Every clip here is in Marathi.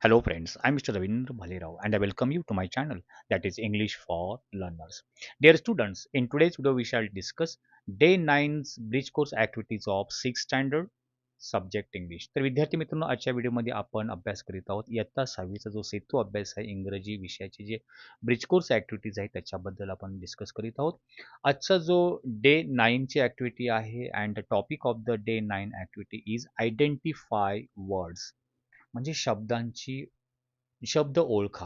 Hello friends, I'm Mr. Ravindra Bhalirao and I welcome you to my channel that is English for Learners. Dear students, in today's video we shall discuss Day 9's Bridge Course Activities of 6th Standard Subject English. तर विद्यार्थी मित्रांनो आजच्या व्हिडिओमध्ये आपण अभ्यास करीत आहोत इयत्ता 6वीचा जो सेतू अभ्यास आहे इंग्रजी विषयाचे जे ब्रिज कोर्स ॲक्टिव्हिटीज आहेत त्याच्याबद्दल आपण डिस्कस करीत आहोत. आजचा जो डे 9ची ॲक्टिव्हिटी आहे and the topic of the day 9 activity is identify words म्हणजे शब्द ओळखा.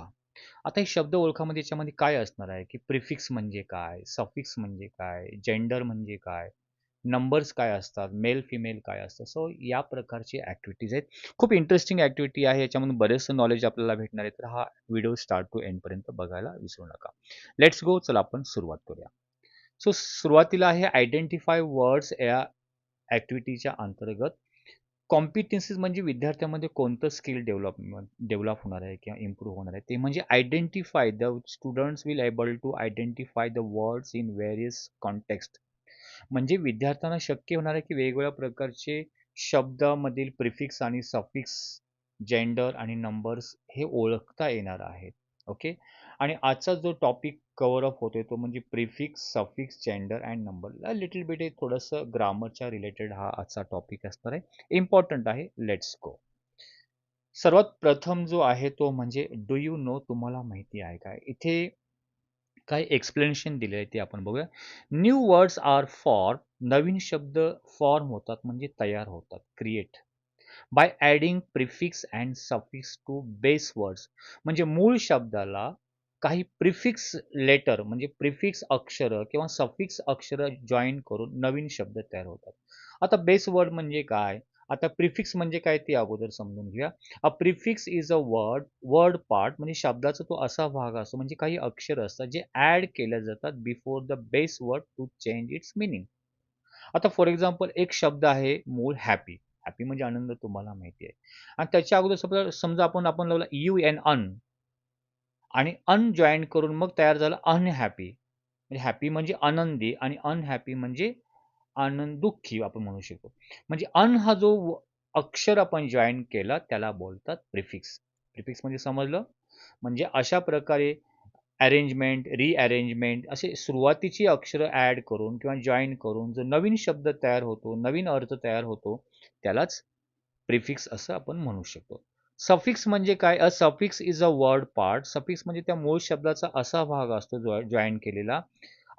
आता हे शब्द ओळखामध्ये याच्यामध्ये काय असणार आहे, की प्रिफिक्स म्हणजे काय, सफिक्स म्हणजे काय, जेंडर म्हणजे काय, नंबर्स काय असतात, मेल, फिमेल काय असतं. सो या प्रकारची ॲक्टिव्हिटीज आहेत. खूप इंटरेस्टिंग ॲक्टिव्हिटी आहे. याच्यामधून बरेचसं नॉलेज आपल्याला भेटणार आहे. तर हा व्हिडिओ स्टार्ट टू एंडपर्यंत बघायला विसरू नका. Let's go. चला आपण सुरुवात करूया. सो सुरुवातीला आहे आयडेंटिफाय वर्ड्स या ॲक्टिव्हिटीच्या अंतर्गत कॉम्पिटन्सीज म्हणजे विद्यार्थ्यांमध्ये कोणतं स्किल डेव्हलप होणार आहे किंवा इम्प्रूव्ह होणार आहे ते म्हणजे identify the students will able to identify the words in various context म्हणजे विद्यार्थ्यांना शक्य होणार आहे की वेगवेगळ्या प्रकारचे शब्दामधील प्रिफिक्स आणि सफिक्स जेंडर आणि नंबर्स हे ओळखता येणार आहेत. ओके. आणि आजचा जो टॉपिक कव्हर अप होतोय तो म्हणजे prefix suffix gender and number little bit थोडंसं ग्रामरच्या रिलेटेड हा आजचा टॉपिक असणार आहे. इम्पॉर्टंट आहे. Let's go. सर्वात प्रथम जो आहे तो म्हणजे डू यू नो तुम्हाला माहिती आहे काय इथे काय एक्सप्लेनेशन दिले आहे ते आपण बघूया. न्यू वर्ड्स आर फॉर नवीन शब्द फॉर्म होतात म्हणजे तयार होतात create by adding prefix and suffix to base words म्हणजे मूळ शब्दाला काही प्रिफिक्स लेटर म्हणजे प्रिफिक्स अक्षर किंवा सफिक्स अक्षर जॉईन करून नवीन शब्द तयार होतात. आता बेस वर्ड म्हणजे काय? आता प्रिफिक्स म्हणजे काय ते अगोदर समजून घेऊया. A prefix is a word part म्हणजे शब्दाचा तो असा भाग असतो म्हणजे काही अक्षर असतात जे ॲड केल्या जातात before the base word to change its meaning. आता फॉर एक्झाम्पल एक शब्द आहे मूळ हॅपी. हॅपी म्हणजे आनंद तुम्हाला माहिती आहे. आणि त्याच्या अगोदर समजा आपण लावला यू एन अन आणि अन जॉइन करून मग तयार झालं अनहॅपी. म्हणजे हॅपी म्हणजे आनंदी आणि अनहॅपी म्हणजे दुःखी आपण म्हणू शकतो. म्हणजे अन हा जो अक्षर आपण जॉइन केला त्याला बोलतात प्रिफिक्स. प्रिफिक्स म्हणजे समजलं? म्हणजे अशा प्रकारे अरेंजमेंट, रिअरेंजमेंट असे सुरुवातीची अक्षरं ॲड करून किंवा जॉइन करून जो नवीन शब्द तयार होतो, नवीन अर्थ तयार होतो, त्यालाच प्रिफिक्स असं आपण म्हणू शकतो. सफिक्स म्हणजे काय? अ suffix is a word part. Suffix म्हणजे त्या मूळ शब्दाचा असा भाग असतो जॉइन केलेला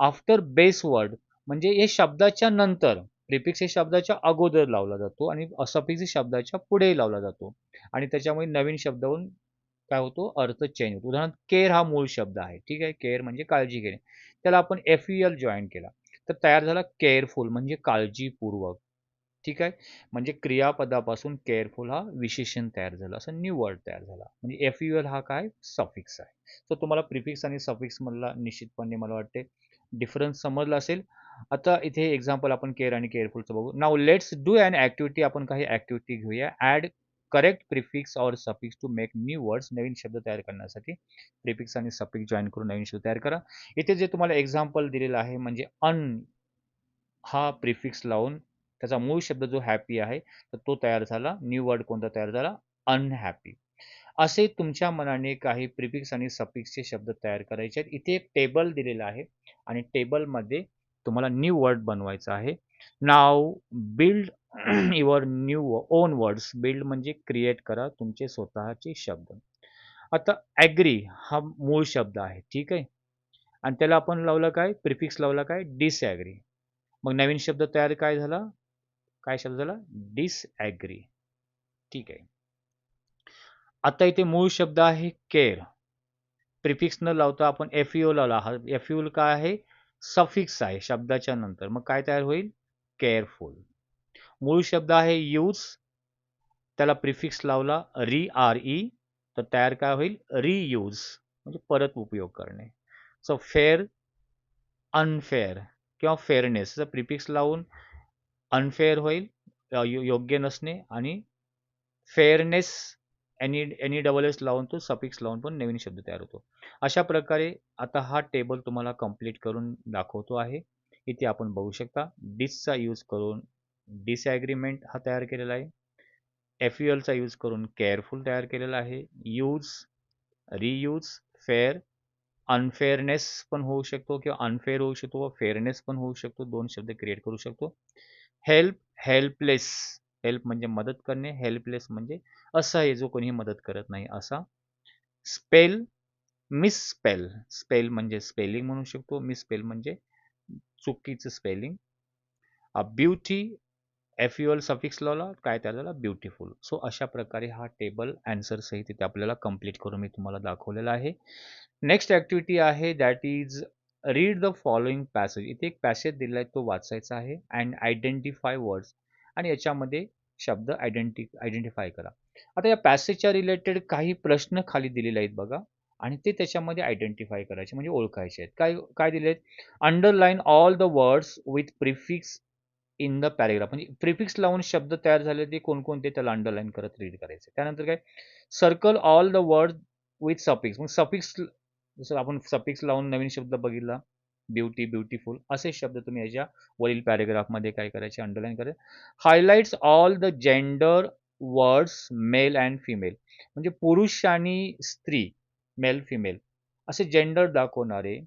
आफ्टर बेस वर्ड म्हणजे हे शब्दाच्या नंतर. प्रिफिक्स हे शब्दाच्या अगोदर लावला जातो आणि सफिक्स हे शब्दाच्या पुढे लावला जातो आणि त्याच्यामुळे नवीन शब्द होऊन काय होतो अर्थ चेंज होतो. उदाहरणार्थ केअर हा मूळ शब्द आहे. ठीक आहे. केअर म्हणजे काळजी घेणे. त्याला आपण एफ-यू-एल जॉइन केला. तर तयार झाला केअरफुल म्हणजे काळजीपूर्वक. ठीक आहे. म्हणजे क्रियापदापासून केअरफुल हा विशेषण तयार झालं. असं न्यू वर्ड तयार झाला. म्हणजे एफ-यू-एल हा काय सफिक्स आहे. तर तुम्हाला प्रिफिक्स आणि सफिक्स मधला निश्चितपणे मला वाटते डिफरन्स समजला असेल. आता इथे एक्झाम्पल आपण केअर आणि केअरफुलचं बघू. Now let's do an activity. आपण काही ॲक्टिव्हिटी घेऊया. Add correct prefix or suffix to make new words. नवीन शब्द तयार करण्यासाठी प्रिफिक्स आणि सफिक्स जॉइन करून नवीन शब्द तयार करा. इथे जे तुम्हाला एक्झाम्पल दिलेलं आहे म्हणजे अन हा प्रिफिक्स लावून त्याचा मूळ शब्द जो हॅपी आहे तर तो तयार झाला. न्यू वर्ड कोणता तयार झाला? अनहॅपी. असे तुमच्या मनाने काही प्रिफिक्स आणि सफिक्सचे शब्द तयार करायचे आहेत. इथे एक टेबल दिलेला आहे आणि टेबलमध्ये तुम्हाला न्यू वर्ड बनवायचा आहे. Now build your new own words. Build म्हणजे क्रिएट करा तुमचे स्वतःचे शब्द. आता ॲग्री हा मूळ शब्द आहे. ठीक आहे. आणि त्याला आपण लावलं काय? प्रिफिक्स लावला काय? डिसॲग्री. मग नवीन शब्द तयार काय झाला? काय शब्द झाला? डिसॲग्री. ठीक आहे. आता इथे मूळ शब्द आहे केअर. प्रिफिक्स न लावता आपण एफ-यू लावला. हा एफ-यू काय आहे? सफिक्स आहे शब्दाच्या नंतर. मग काय तयार होईल? केअरफुल. मूळ शब्द आहे यूज. त्याला प्रिफिक्स लावला री तर तयार काय होईल? रियूज म्हणजे परत उपयोग करणे. सो फेअर, अनफेअर किंवा फेअरनेसचा प्रिफिक्स लावून अनफेअर होईल योग्य नसणे आणि फेअरनेस एनी डबल एस लावून तो सफिक्स लावून पण नवीन शब्द तयार होतो. अशा प्रकारे आता हा टेबल तुम्हाला कंप्लीट करून दाखवतो आहे. इथे आपण बघू शकता डिसचा यूज करून डिसॲग्रीमेंट हा तयार केलेला आहे. FULचा यूज करून केअरफुल तयार केलेला आहे. यूज, रियूज, फेअर, अनफेअरनेस पण होऊ शकतो किंवा अनफेअर होऊ शकतो व फेअरनेस पण होऊ शकतो. 2 शब्द क्रिएट करू शकतो. Help, helpless. हेल्प म्हणजे मदत करणे, हेल्पलेस म्हणजे असहाय्य, जो कोणीही मदत करत नाही असा. स्पेल, मिसस्पेल. स्पेल म्हणजे स्पेलिंग म्हणू शकतो. मिसस्पेल म्हणजे चुकीचं स्पेलिंग. ब्युटी, FUL सफिक्स लावला काय तयार झाला, ब्युटिफुल. सो अशा प्रकारे हा टेबल आन्सर सहित इथे आपल्याला कंप्लीट करून मी तुम्हाला दाखवलेला आहे. नेक्स्ट ॲक्टिव्हिटी आहे that is read the following passage. इथे एक पॅसेज दिला आहे, तो वाचायचा आहे अँड आयडेंटिफाय वर्ड्स, आणि याच्यामध्ये शब्द आयडेंटिफाय करा. आता या पॅसेजच्या रिलेटेड काही प्रश्न खाली दिलेले आहेत बघा, आणि ते त्याच्यामध्ये आयडेंटिफाय करायचे म्हणजे ओळखायचे आहेत. काय काय दिले आहेत? Underline all the words with prefix in the paragraph. म्हणजे प्रिफिक्स लावून शब्द तयार झाले ते कोणकोणते, त्याला अंडरलाईन करत रीड करायचे. त्यानंतर काय, circle all the word with suffix. मग सफिक्स, जसं आपण सफिक्स लावून नवीन शब्द बघितला, ब्युटी, ब्युटिफुल, असे शब्द तुम्ही याच्या वरील पॅरेग्राफमध्ये काय करायचे, अंडरलाईन करायचे. Highlights all the gender words male and female. म्हणजे पुरुष आणि स्त्री, मेल फिमेल असे जेंडर दाखवणारे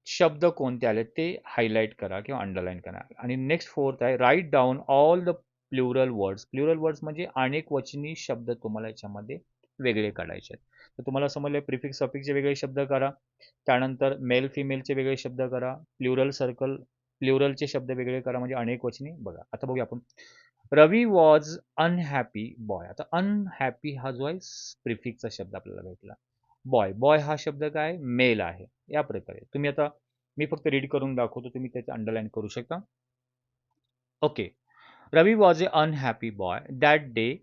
शब्द कोणते आले ते हायलाइट करा किंवा अंडरलाईन करा. आणि नेक्स्ट फोर्थ आहे, write down all the plural words. Plural words म्हणजे अनेक वचनी शब्द तुम्हाला याच्यामध्ये वेगळे काढायचे आहेत. तर तुम्हाला समजले, प्रिफिक्स सफिक्सचे वेगळे शब्द करा, त्यानंतर मेल फिमेलचे वेगळे शब्द करा, प्लुरल सर्कल प्लुरलचे शब्द वेगळे करा म्हणजे अनेक वचनी बघा. आता बघूया आपण. रवी वॉज अनहॅपी बॉय. आता अनहॅपी हा जो आहे प्रिफिक्सचा शब्द आपल्याला भेटला. बॉय, बॉय हा शब्द काय, मेल आहे. या प्रकारे तुम्ही आता, मी फक्त रीड करून दाखवतो, तुम्ही त्याचं अंडरलाईन करू शकता. Okay. Ravi was a unhappy boy that day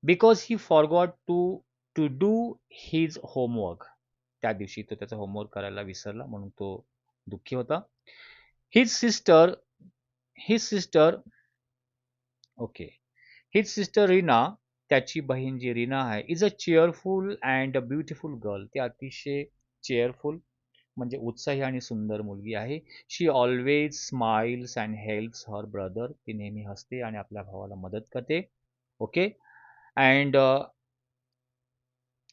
because he forgot to do his homework. त्या दिवशी तो त्याचा होमवर्क करायला विसरला म्हणून तो दुःखी होता. His sister his sister okay, his sister Reena, त्याची बहीण जी रीना आहे, is a cheerful and a beautiful girl. ती अतिशय चेअरफुल म्हणजे उत्साही आणि सुंदर मुलगी आहे. She always smiles and helps her brother. ती नेहमी हसते आणि आपल्या भावाला मदत करते. Okay. And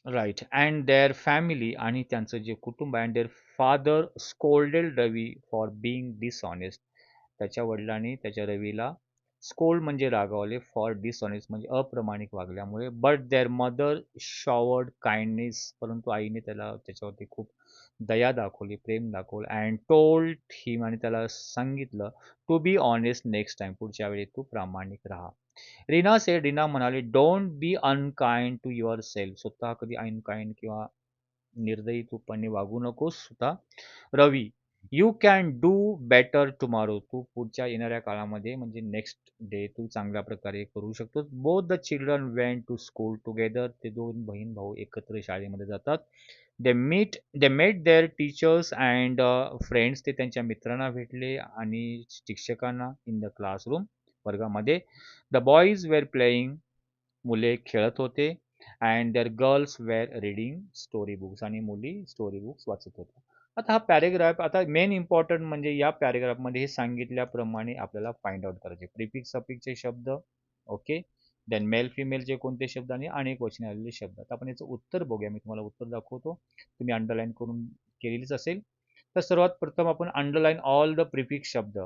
right, and their family, आणि त्यांचं जे कुटुंब आहे, and their father scolded Ravi for being dishonest. त्याच्या वडिलांनी त्याच्या रवीला स्कोल्ड म्हणजे रागावले, फॉर डिसऑनेस्ट म्हणजे अप्रमाणिक वागल्यामुळे. But there mother showered kindness, परंतु आईने त्याच्यावरती खूप दया दाखवली, प्रेम दाखवलं. अँड टोल्ड हिम, आणि त्याला सांगितलं, to be honest next time, पुढच्या वेळी तू प्रामाणिक राहा. रीना सेड, रीना म्हणाली, don't be unkind to your self. स्वतः कधी अनकाइंड किंवा निर्दयीपणे वागू नकोस स्वतः. Ravi, you can do better tomorrow. तू पुढच्या येणाऱ्या काळामध्ये म्हणजे नेक्स्ट डे तू चांगल्या प्रकारे करू शकतो. Both the children went to school together. ते दोन बहीण भाऊ एकत्र शाळेमध्ये जातात. They met their teachers and friends. ते त्यांच्या मित्रांना भेटले आणि शिक्षकांना इन द क्लासरूम, वर्गामध्ये. The boys were playing. मुले खेळत होते. And their girls were reading story books. आणि मुली स्टोरी बुक्स वाचत होत्या. आता हा पॅरेग्राफ, आता मेन इम्पॉर्टंट म्हणजे या पॅरेग्राफमध्ये हे सांगितल्याप्रमाणे आपल्याला फाइंड आउट करायचे प्रिफिक्स सफिक्सचे शब्द. ओके. देन मेल फिमेलचे कोणते शब्द आणि अनेक वचने आलेले शब्द. आता आपण याचं उत्तर बघूया. मी तुम्हाला उत्तर दाखवतो, तुम्ही अंडरलाईन करून केलेलीच असेल. तर सर्वात प्रथम आपण अंडरलाईन ऑल द प्रिफिक्स शब्द.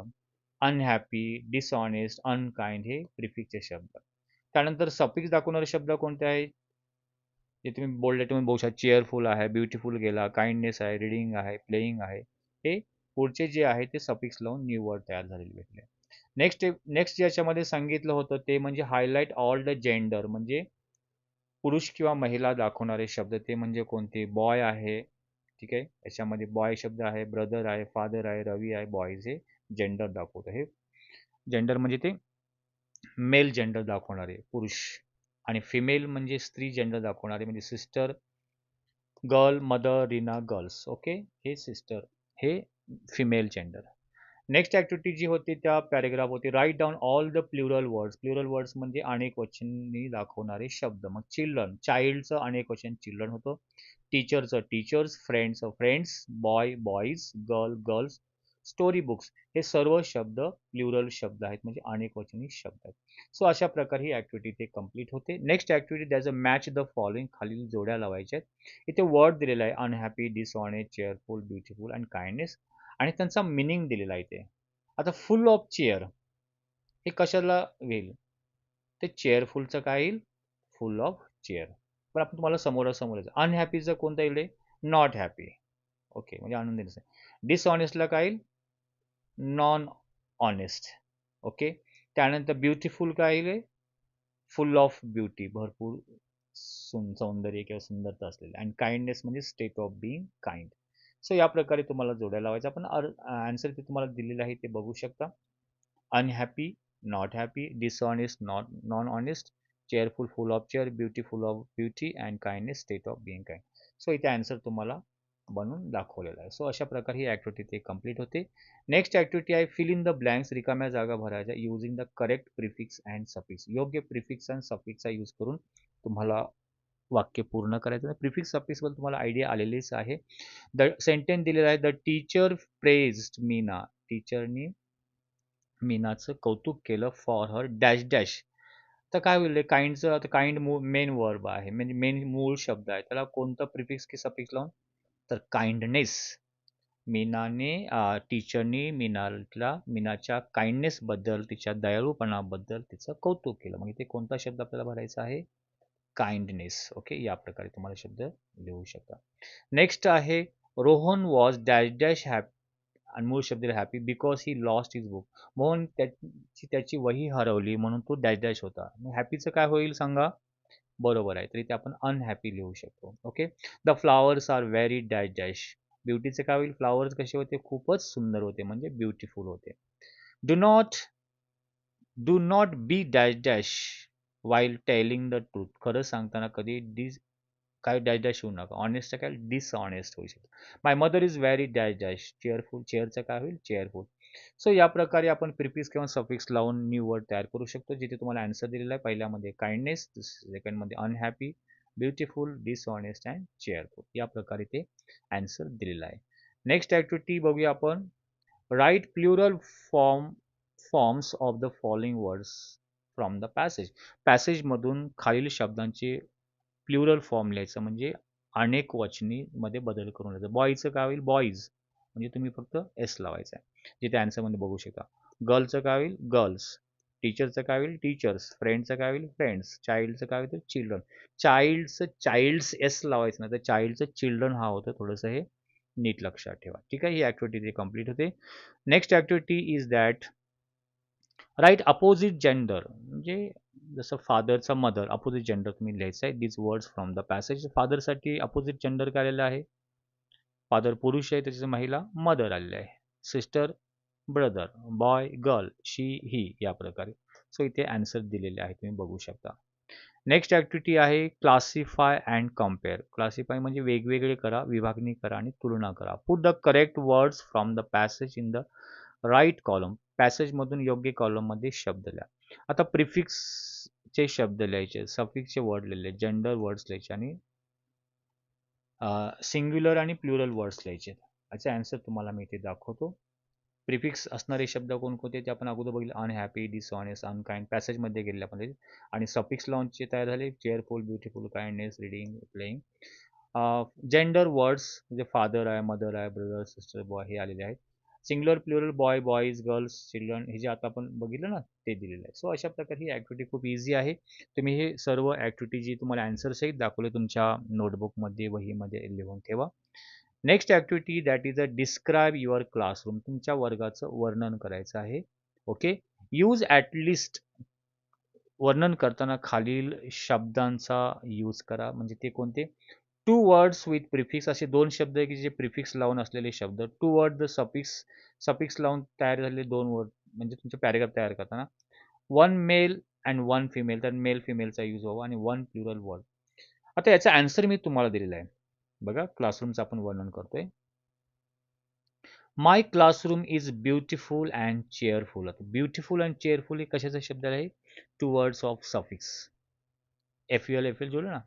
अनहॅपी, डिसऑनेस्ट, अनकाइंड हे प्रिफिक्सचे शब्द. त्यानंतर सफिक्स दाखवणारे शब्द कोणते आहेत, जे तुम्ही बोलले, तुम्ही बघू शकता. चेअरफुल आहे, ब्युटिफुल गेला, काइंडनेस आहे, रीडिंग आहे, प्लेइंग आहे. हे पुढचे जे आहे ते सफिक्स लावून न्यू वर्ड तयार झालेले भेटले. नेक्स्ट नेक्स्ट याच्यामध्ये सांगितलं होतं ते म्हणजे हायलाइट ऑल द जेंडर, म्हणजे पुरुष किंवा महिला दाखवणारे शब्द. ते म्हणजे कोणते, बॉय आहे, ठीक आहे, याच्यामध्ये बॉय शब्द आहे, ब्रदर आहे, फादर आहे, रवी आहे, बॉईज हे जेंडर दाखवतं. हे जेंडर म्हणजे ते मेल जेंडर दाखवणारे पुरुष, आणि फिमेल म्हणजे स्त्री जेंडर दाखवणारे म्हणजे sister, girl, mother, Reena, girls. Okay. हे सिस्टर, हे फिमेल जेंडर. नेक्स्ट ॲक्टिव्हिटी जी होती त्या पॅरेग्राफ होती, write down all the plural words. Plural words म्हणजे अनेक वचनी दाखवणारे शब्द. मग चिल्ड्रन, चाइल्डचं अनेक वचन चिल्ड्रन होतं. टीचरचं teachers, friends friends, boy boys, girl girls, story books, हे सर्व शब्द प्लुरल शब्द आहेत, म्हणजे अनेकवचनी शब्द आहेत. सो अशा प्रकारे ही ॲक्टिव्हिटी ते कंप्लीट होते. Next activity that's a match the following, खालील जोड्या लावायच्या आहेत. इथे वर्ड दिलेला आहे unhappy, dishonest, cheerful, beautiful and kindness, आणि त्यांचा मिनिंग दिलेला आहे इथे. आता फुल ऑफ चेअर हे कशाला येईल? ते चेअरफुलचं काय येईल? फुल ऑफ चेअर. पण आपण तुम्हाला समोरासमोर अनहॅपीचं कोणतं येईल? Not happy. ओके, म्हणजे आनंदी नसेल. डिसऑनेस्टला काय येईल? Non honest. ओके. त्यानंतर ब्युटिफुल काय येईल? फुल ऑफ ब्युटी, भरपूर सौंदर्य किंवा सुंदरता असलेली. अँड काइंडनेस म्हणजे state of being kind. So या प्रकारे तुम्हाला जोड्या लावायचा. आपण आन्सर ते तुम्हाला दिलेलं आहे ते बघू शकता. Unhappy, not happy, dishonest, not non honest, cheerful, full of cheer, beautiful of beauty and kindness, state of being kind. So इथे आन्सर तुम्हाला बनवून दाखवलेला आहे. सो अशा प्रकारे ही ॲक्टिव्हिटी ते कंप्लीट होते. नेक्स्ट ॲक्टिव्हिटी आहे फिल इन द ब्लँक्स, रिकाम्या जागा भरायच्या using the correct prefix and suffix. योग्य प्रिफिक्स आणि सफिक्सचा यूज करून तुम्हाला वाक्य पूर्ण करायचं आहे. प्रिफिक्स सफिक्सबद्दल तुम्हाला आयडिया आलेलीच आहे. द सेंटेन्स दिलेला आहे, द टीचर प्रेज्ड मीना, टीचरनी मीनाचं कौतुक केलं फॉर हर डॅश डॅश. तर काय होईल काइंडचं, आता काइंड मेन वर्ब आहे, म्हणजे मेन मूळ शब्द आहे, त्याला कोणतं प्रिफिक्स की सफिक्स लावून? तर काइंडनेस. मीनाने टीचरनी मीनाच्या काइंडनेसबद्दल, तिच्या दयाळूपणाबद्दल तिचं कौतुक केलं. मग इथे कोणता शब्द आपल्याला भरायचा आहे? काइंडनेस. ओके, या प्रकारे तुम्हाला शब्द लिहू शकता. नेक्स्ट आहे Rohan was dash dash happy, आणि मूळ शब्द happy because he lost his book. Mohan त्याची वही हरवली म्हणून तो डॅश डॅश होता. मग हॅपीचं काय होईल सांगा? बरोबर आहे. तर इथे आपण अनहॅपी लिहू शकतो. Okay. The flowers are very dash dash. ब्युटीचे काय होईल? फ्लावर्स कसे होते? खूपच सुंदर होते, म्हणजे ब्युटिफुल होते. Do not do not be dash dash while telling the truth. खरं सांगताना कधी काय डॅश डॅश होऊ नका. ऑनेस्ट काय डिसऑनेस्ट होऊ शकतो. My mother is very dash dash cheerful. चेअरचं काय होईल? चेअरफुल. सो या प्रकारे आपण प्रिफिक्स किंवा सफिक्स लावून न्यू वर्ड तयार करू शकतो. जिथे तुम्हाला आन्सर दिलेला आहे. पहिल्यामध्ये काइंडनेस, सेकंडमध्ये unhappy, beautiful, dishonest and cheerful. या प्रकारे ते आन्सर दिलेला आहे. नेक्स्ट ॲक्टिव्हिटी बघूया आपण. Write plural forms of the following words from the passage. पॅसेजमधून खालील शब्दांचे प्लुरल फॉर्म लिहायचं, म्हणजे अनेक वचनी मध्ये बदल करून लिहायचं. बॉयचं काय होईल? बॉईज, म्हणजे तुम्ही फक्त एस लावायचं आहे, जिथे आन्सरमध्ये बघू शकता. गर्लचं काय होईल? गर्ल्स. टीचरचं काय होईल? टीचर्स. फ्रेंडचं काय होईल? फ्रेंड्स. चाइल्डचं काय होतं? चिल्ड्रन. चाइल्ड्स एस लावायचं नाही, तर चाइल्डचं चिल्ड्रन हा होतं. थोडंसं हे नीट लक्षात ठेवा. ठीक आहे, ही ॲक्टिव्हिटी कंप्लीट होते. Next activity is that write opposite gender, म्हणजे जसं फादरचा मदर, अपोजिट जेंडर तुम्ही लिहायचं आहे. This words from the passage. फादरसाठी अपोजिट जेंडर काय आलेलं आहे? फादर पुरुष आहे, त्याची महिला मदर आलेली आहे. Sister brother, boy girl, she he, या प्रकारे. सो इथे आन्सर दिलेले आहे, तुम्ही बघू शकता. नेक्स्ट ॲक्टिव्हिटी आहे क्लासिफाय अँड कम्पेअर. क्लासिफाय म्हणजे वेगवेगळे करा, विभागणी करा आणि तुलना करा. Put the correct words from the passage in the right column. पॅसेजमधून योग्य कॉलममध्ये शब्द लिहा. आता प्रिफिक्सचे शब्द लिहायचे, सफिक्सचे वर्ड लिहिले, जेंडर वर्ड्स लिहायचे आणि सिंग्युलर आणि प्लुरल वर्ड्स लिहायचे. याचा आन्सर तुम्हाला मी इथे दाखवतो. प्रिफिक्स असणारे शब्द कोणकोणते ते आपण अगोदर बघितलं. अनहॅपी, डिसऑनेस्ट, अनकाइंड, पॅसेजमध्ये गेलेले आपण. आणि सफिक्स लावूनचे तयार झाले. चेअरफुल, beautiful, kindness, reading, playing. Gender words म्हणजे फादर आहे, मदर आहे, ब्रदर, सिस्टर, बॉय हे आलेले आहेत. Singular, plural, boy, boys, girls, children हे जे आता आपण बघितलं ना ते दिलेलं आहे. सो अशा प्रकारे ही ॲक्टिव्हिटी खूप इझी आहे. तुम्ही हे सर्व ॲक्टिव्हिटी जी तुम्हाला आन्सर सहित दाखवले तुमच्या नोटबुकमध्ये, वहीमध्ये लिहून ठेवा. Next activity that is a describe your classroom. तुमच्या वर्गाचं वर्णन करायचं आहे. ओके. Use at least. वर्णन करताना खालील शब्दांचा यूज करा, म्हणजे ते कोणते? Two words with prefix. असे दोन शब्द आहे की जे प्रिफिक्स लावून असलेले शब्द. टू वर्ड द सफिक्स लावून तयार झालेले दोन वर्ड, म्हणजे तुमचे पॅरेग्राफ तयार करताना. One male and one female, तर मेल फिमेलचा यूज व्हावा. आणि वन प्लुरल वर्ड. आता याचा आन्सर मी तुम्हाला दिलेला आहे. बघा, क्लासरूमचं आपण वर्णन करतोय. My classroom is beautiful and cheerful. आता ब्युटिफुल अँड चेअरफुल हे कशाचा शब्द आहे? Two words of suffix. F L जोडलं ना.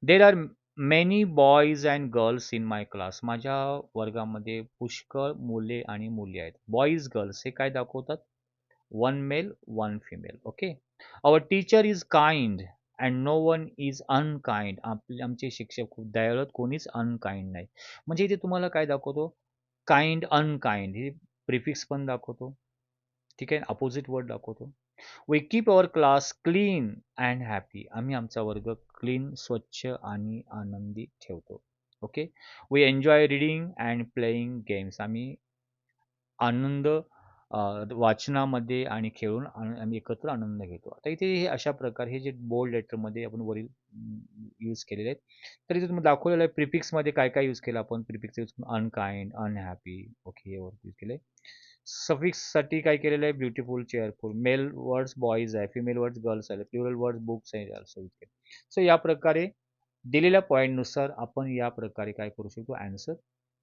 There are many boys and girls in my class. माझ्या वर्गामध्ये पुष्कळ मुले आणि मुली आहेत. बॉयज गर्ल्स हे काय दाखवतात? One male one female. Okay. Our teacher is kind and no one is unkind. आमचे शिक्षक खूप दयाळू आहेत, कोणीच अनकाइंड नाही. म्हणजे इथे तुम्हाला काय दाखवतो? काइंड अनकाइंड हे प्रिफिक्स पण दाखवतो. ठीक आहे. अपोजिट वर्ड दाखवतो. We keep our class clean and happy. आम्ही आमचा वर्ग क्लीन, स्वच्छ आणि आनंदी ठेवतो. Okay. We enjoy reading and playing games. आम्ही आनंद वाचनामध्ये आणि खेळून आम्ही एकत्र आनंद घेतो. आता इथे हे अशा प्रकारे हे जे बोल्ड लेटरमध्ये आपण वरील यूज केलेले आहेत. तर इथे तुम्ही दाखवलेलं आहे प्रिफिक्समध्ये काय यूज केलं आपण. Prefix use unkind, unhappy. Okay, हे यूज केले. सफिक्ससाठी काय केलेलं आहे? Beautiful, cheerful. Male words boys आहे, फिमेल वर्ड्स गर्ल्स आहे, प्लुरल वर्ड्स बुक्स आहे ऑल्सो यूज केले. सो या प्रकारे दिलेल्या पॉईंटनुसार आपण या प्रकारे काय करू शकतो? आन्सर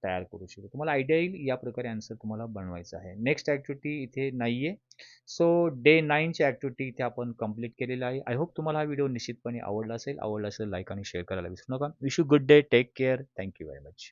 तयार करू शकतो. तुम्हाला आयडिया येईल या प्रकारे आन्सर तुम्हाला बनवायचा आहे. नेक्स्ट ॲक्टिव्हिटी इथे नाहीये. सो डे 9ची ॲक्टिव्हिटी इथे आपण कंप्लीट केलेला आहे. आय होप तुम्हाला हा व्हिडिओ निश्चितपणे आवडला असेल. आवडला असेल लाईक आणि शेअर करायला विसरू नका. Wish you good day. Take care. Thank you very much.